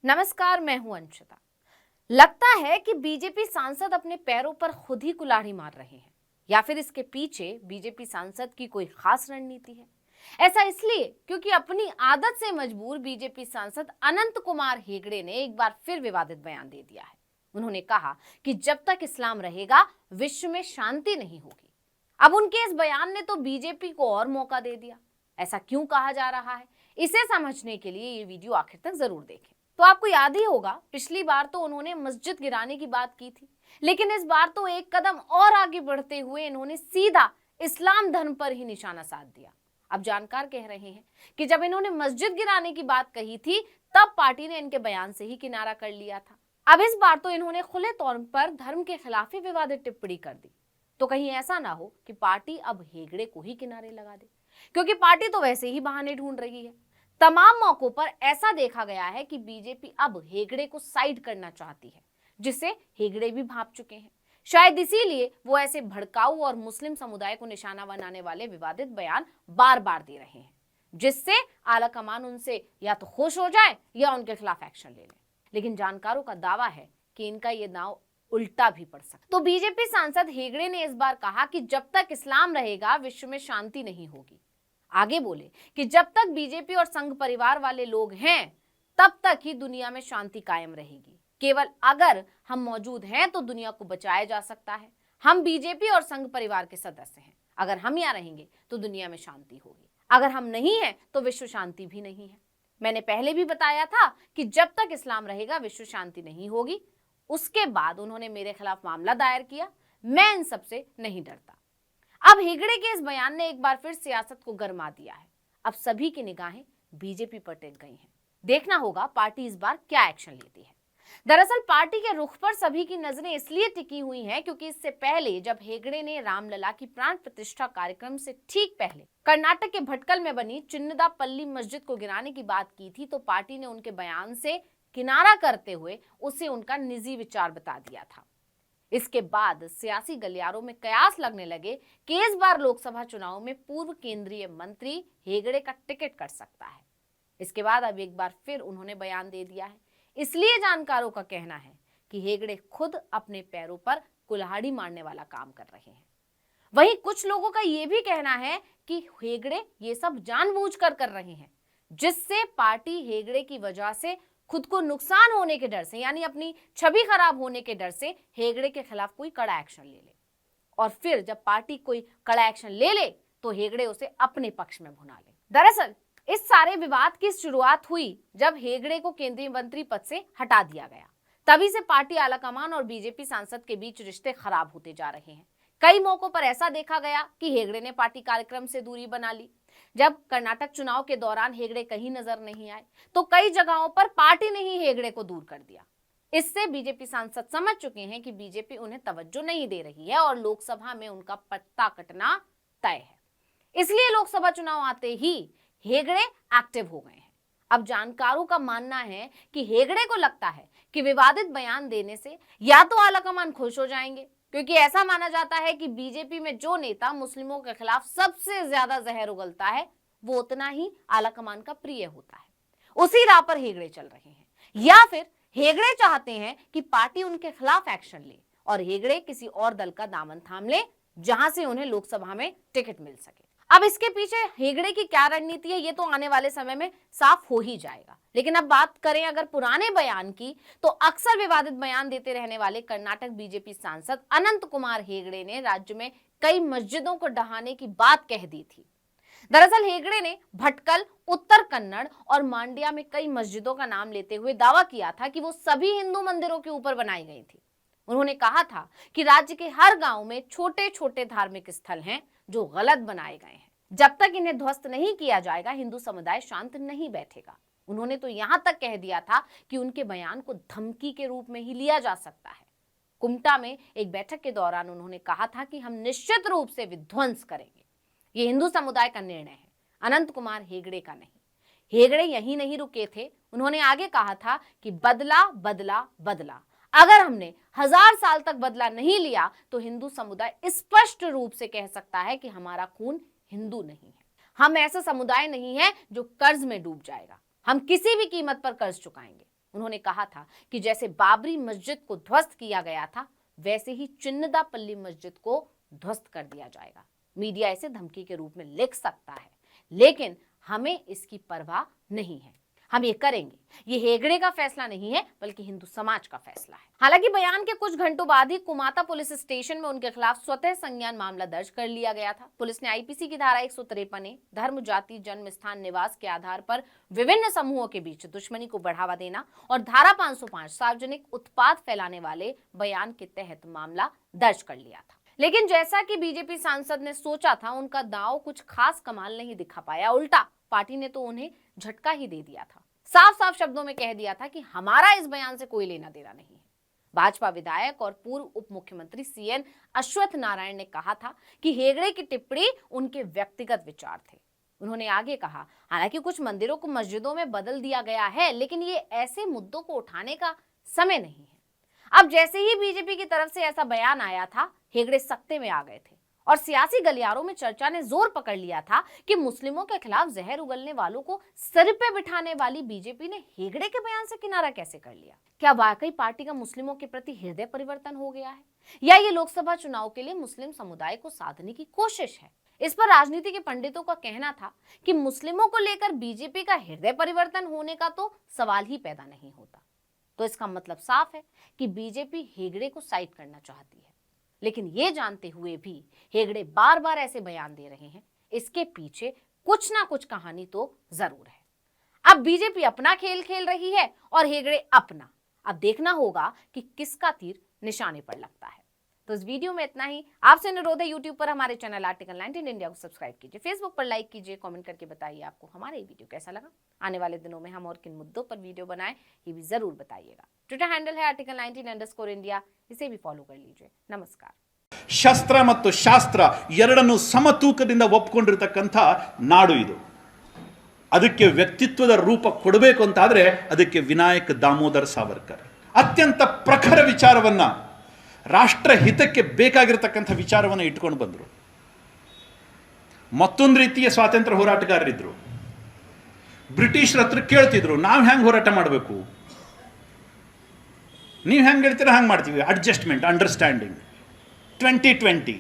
नमस्कार, मैं हूं अंशिता। लगता है कि बीजेपी सांसद अपने पैरों पर खुद ही कुल्हाड़ी मार रहे हैं या फिर इसके पीछे बीजेपी सांसद की कोई खास रणनीति है। ऐसा इसलिए क्योंकि अपनी आदत से मजबूर बीजेपी सांसद अनंत कुमार हेगड़े ने एक बार फिर विवादित बयान दे दिया है। उन्होंने कहा कि जब तक इस्लाम रहेगा विश्व में शांति नहीं होगी। अब उनके इस बयान ने तो बीजेपी को और मौका दे दिया। ऐसा क्यों कहा जा रहा है, इसे समझने के लिए ये वीडियो आखिर तक जरूर देखें। तो आपको याद ही होगा, पिछली बार तो उन्होंने मस्जिद गिराने की बात की थी, लेकिन इस बार तो एक कदम और आगे बढ़ते हुए इन्होंने सीधा इस्लाम धर्म पर ही निशाना साध दिया। अब जानकार कह रहे हैं कि जब इन्होंने मस्जिद गिराने की बात कही थी तब पार्टी ने इनके बयान से ही किनारा कर लिया था। अब इस बार तो इन्होंने खुले तौर पर धर्म के खिलाफ ही विवादित टिप्पणी कर दी। तो कहीं ऐसा ना हो कि पार्टी अब हेगड़े को ही किनारे लगा दे, क्योंकि पार्टी तो वैसे ही बहाने ढूंढ रही है। तमाम मौकों पर ऐसा देखा गया है कि बीजेपी अब हेगड़े को साइड करना चाहती है, जिसे हेगड़े भी भांप चुके हैं। शायद इसीलिए वो ऐसे भड़काऊ और मुस्लिम समुदाय को निशाना बनाने वाले विवादित बयान बार बार दे रहे हैं, जिससे आलाकमान उनसे या तो खुश हो जाए या उनके खिलाफ एक्शन ले ले। लेकिन जानकारों का दावा है कि इनका ये दांव उल्टा भी पड़ सकता। तो बीजेपी सांसद हेगड़े ने इस बार कहा कि जब तक इस्लाम रहेगा विश्व में शांति नहीं होगी। आगे बोले कि जब तक बीजेपी और संघ परिवार वाले लोग हैं तब तक ही दुनिया में शांति कायम रहेगी। केवल अगर हम मौजूद हैं तो दुनिया को बचाया जा सकता है। हम बीजेपी और संघ परिवार के सदस्य हैं। अगर हम यहाँ रहेंगे तो दुनिया में शांति होगी, अगर हम नहीं हैं तो विश्व शांति भी नहीं है। मैंने पहले भी बताया था कि जब तक इस्लाम रहेगा विश्व शांति नहीं होगी। उसके बाद उन्होंने मेरे खिलाफ मामला दायर किया। मैं इन सबसे नहीं डरता। अब हेगड़े के इस बयान ने एक बार फिर सियासत को गरमा दिया है। अब सभी की निगाहें बीजेपी पर टिक गई हैं। देखना होगा पार्टी इस बार क्या एक्शन लेती है। दरअसल पार्टी के रुख पर सभी की नजरें इसलिए टिकी हुई हैं क्योंकि इससे पहले जब हेगड़े ने रामलला की प्राण प्रतिष्ठा कार्यक्रम से ठीक पहले कर्नाटक के भटकल में बनी चिन्नदापल्ली मस्जिद को गिराने की बात की थी, तो पार्टी ने उनके बयान से किनारा करते हुए उसे उनका निजी विचार बता दिया था। इसके बाद सियासी गलियारों में कयास लगने लगे कि इस बार लोकसभा चुनाव में पूर्व केंद्रीय मंत्री हेगड़े का टिकट कट सकता है। इसके बाद अब एक बार फिर उन्होंने बयान दे दिया है। इसलिए जानकारों का कहना है कि हेगड़े खुद अपने पैरों पर कुल्हाड़ी मारने वाला काम कर रहे हैं। वहीं कुछ लोगों का यह भी कहना है कि हेगड़े ये सब जानबूझकर कर रहे हैं, जिससे पार्टी हेगड़े की वजह से खुद को नुकसान होने के डर से, यानी अपनी छवि खराब होने के डर से हेगड़े के खिलाफ कोई कड़ा एक्शन ले ले, और फिर जब पार्टी कोई कड़ा एक्शन ले ले तो हेगड़े उसे अपने पक्ष में भुना ले। दरअसल इस सारे विवाद की शुरुआत हुई जब हेगड़े को केंद्रीय मंत्री पद से हटा दिया गया। तभी से पार्टी आलाकमान और बीजेपी सांसद के बीच रिश्ते खराब होते जा रहे हैं। कई मौकों पर ऐसा देखा गया कि हेगड़े ने पार्टी कार्यक्रम से दूरी बना ली। जब कर्नाटक चुनाव के दौरान हेगड़े कहीं नजर नहीं आए तो कई जगहों पर पार्टी ने ही हेगड़े को दूर कर दिया। इससे बीजेपी सांसद समझ चुके हैं कि बीजेपी उन्हें तवज्जो नहीं दे रही है और लोकसभा में उनका पत्ता कटना तय है। इसलिए लोकसभा चुनाव आते ही हेगड़े एक्टिव हो गए हैं। अब जानकारों का मानना है कि हेगड़े को लगता है कि विवादित बयान देने से या तो आलाकमान खुश हो जाएंगे, क्योंकि ऐसा माना जाता है कि बीजेपी में जो नेता मुस्लिमों के खिलाफ सबसे ज्यादा जहर उगलता है वो उतना ही आलाकमान का प्रिय होता है। उसी राह पर हेगड़े चल रहे हैं, या फिर हेगड़े चाहते हैं कि पार्टी उनके खिलाफ एक्शन ले और हेगड़े किसी और दल का दामन थाम ले जहां से उन्हें लोकसभा में टिकट मिल सके। अब इसके पीछे हेगड़े की क्या रणनीति है ये तो आने वाले समय में साफ हो ही जाएगा। लेकिन अब बात करें अगर पुराने बयान की, तो अक्सर विवादित बयान देते रहने वाले कर्नाटक बीजेपी सांसद अनंत कुमार हेगड़े ने राज्य में कई मस्जिदों को ढहाने की बात कह दी थी। दरअसल हेगड़े ने भटकल, उत्तर कन्नड़ और मांड्या में कई मस्जिदों का नाम लेते हुए दावा किया था कि वो सभी हिंदू मंदिरों के ऊपर बनाई गई थी। उन्होंने कहा था कि राज्य के हर गांव में छोटे छोटे धार्मिक स्थल हैं जो गलत बनाए गए हैं। जब तक इन्हें ध्वस्त नहीं किया जाएगा हिंदू समुदाय शांत नहीं बैठेगा। उन्होंने तो यहां तक कह दिया था कि उनके बयान को धमकी के रूप में ही लिया जा सकता है। कुमटा में एक बैठक के दौरान उन्होंने कहा था कि हम निश्चित रूप से विध्वंस करेंगे। ये हिंदू समुदाय का निर्णय है, अनंत कुमार हेगड़े का नहीं। हेगड़े यही नहीं रुके थे, उन्होंने आगे कहा था कि बदला बदला बदला। अगर हमने 1000 साल तक बदला नहीं लिया तो हिंदू समुदाय स्पष्ट रूप से कह सकता है कि हमारा खून हिंदू नहीं है। हम ऐसा समुदाय नहीं है जो कर्ज में डूब जाएगा। हम किसी भी कीमत पर कर्ज चुकाएंगे। उन्होंने कहा था कि जैसे बाबरी मस्जिद को ध्वस्त किया गया था, वैसे ही चिन्नदापल्ली मस्जिद को ध्वस्त कर दिया जाएगा। मीडिया इसे धमकी के रूप में लिख सकता है, लेकिन हमें इसकी परवाह नहीं है। हम ये करेंगे। ये हेगड़े का फैसला नहीं है, बल्कि हिंदू समाज का फैसला है। हालांकि बयान के कुछ घंटों बाद ही कुमाता पुलिस स्टेशन में उनके खिलाफ स्वतः संज्ञान मामला दर्ज कर लिया गया था। पुलिस ने आईपीसी की धारा 153 धर्म, जाति, जन्म स्थान, निवास के आधार पर विभिन्न समूहों के बीच दुश्मनी को बढ़ावा देना और धारा 505 सार्वजनिक उत्पाद फैलाने वाले बयान के तहत मामला दर्ज कर लिया था। लेकिन जैसा कि बीजेपी सांसद ने सोचा था, उनका दांव कुछ खास कमाल नहीं दिखा पाया। उल्टा पार्टी ने तो उन्हें झटका ही दे दिया था। साफ साफ शब्दों में कह दिया था कि हमारा इस बयान से कोई लेना देना नहीं है। भाजपा विधायक और पूर्व उप मुख्यमंत्री सीएन अश्वत्थ नारायण ने कहा था कि हेगड़े की टिप्पणी उनके व्यक्तिगत विचार थे। उन्होंने आगे कहा, हालांकि कुछ मंदिरों को मस्जिदों में बदल दिया गया है, लेकिन ये ऐसे मुद्दों को उठाने का समय नहीं है। अब जैसे ही बीजेपी की तरफ से ऐसा बयान आया था, हेगड़े सख्ते में आ गए थे और सियासी गलियारों में चर्चा ने जोर पकड़ लिया था कि मुस्लिमों के खिलाफ जहर उगलने वालों को सिर पे बिठाने वाली बीजेपी ने हेगड़े के बयान से किनारा कैसे कर लिया। क्या वाकई पार्टी का मुस्लिमों के प्रति हृदय परिवर्तन हो गया है, या ये लोकसभा चुनाव के लिए मुस्लिम समुदाय को साधने की कोशिश है? इस पर राजनीति के पंडितों का कहना था कि मुस्लिमों को लेकर बीजेपी का हृदय परिवर्तन होने का तो सवाल ही पैदा नहीं होता। तो इसका मतलब साफ है कि बीजेपी हेगड़े को साइड करना चाहती है। लेकिन ये जानते हुए भी हेगड़े बार बार ऐसे बयान दे रहे हैं, इसके पीछे कुछ ना कुछ कहानी तो जरूर है। अब बीजेपी अपना खेल खेल रही है और हेगड़े अपना। अब देखना होगा कि किसका तीर निशाने पर लगता है। तो इस वीडियो में इतना ही। आपसे अनुरोध है, यूट्यूब पर हमारे चैनल आर्टिकल 19 इंडिया को सब्सक्राइब कीजिए, फेसबुक पर लाइक कीजिए, कमेंट करके बताइए आपको हमारा ये वीडियो कैसा लगा। आने वाले दिनों में हम और किन मुद्दों पर वीडियो बनाएं, ये भी जरूर बताइएगा। ट्विटर हैंडल है आर्टिकल 19 इंडिया, इसे भी फॉलो कर लीजिए। नमस्कार। ಶಸ್ತ್ರ ಮತ್ತು ಶಾಸ್ತ್ರ ಎರಡನ್ನು ಸಮತೂಕದಿಂದ ಒಪ್ಪಿಕೊಂಡಿರತಕ್ಕಂಥ ನಾಡು ಇದು. ಅದಕ್ಕೆ ವ್ಯಕ್ತಿತ್ವದ ರೂಪ ಕೊಡಬೇಕು ಅಂತಾದರೆ ಅದಕ್ಕೆ ವಿನಾಯಕ್ ದಾಮೋದರ್ ಸಾವರ್ಕರ್ ಅತ್ಯಂತ ಪ್ರಖರ ವಿಚಾರವನ್ನ, ರಾಷ್ಟ್ರ ಹಿತಕ್ಕೆ ಬೇಕಾಗಿರತಕ್ಕಂಥ ವಿಚಾರವನ್ನು ಇಟ್ಕೊಂಡು ಬಂದರು. ಮತ್ತೊಂದು ರೀತಿಯ ಸ್ವಾತಂತ್ರ್ಯ ಹೋರಾಟಗಾರರಿದ್ದರು. ಬ್ರಿಟಿಷರ ಹತ್ರ ಕೇಳ್ತಿದ್ರು, ನಾವು ಹೆಂಗೆ ಹೋರಾಟ ಮಾಡಬೇಕು, ನೀವು ಹೆಂಗೆ ಹೇಳ್ತೀರಾ ಹಂಗೆ ಮಾಡ್ತೀವಿ, ಅಡ್ಜಸ್ಟ್ಮೆಂಟ್, ಅಂಡರ್ಸ್ಟ್ಯಾಂಡಿಂಗ್. 2020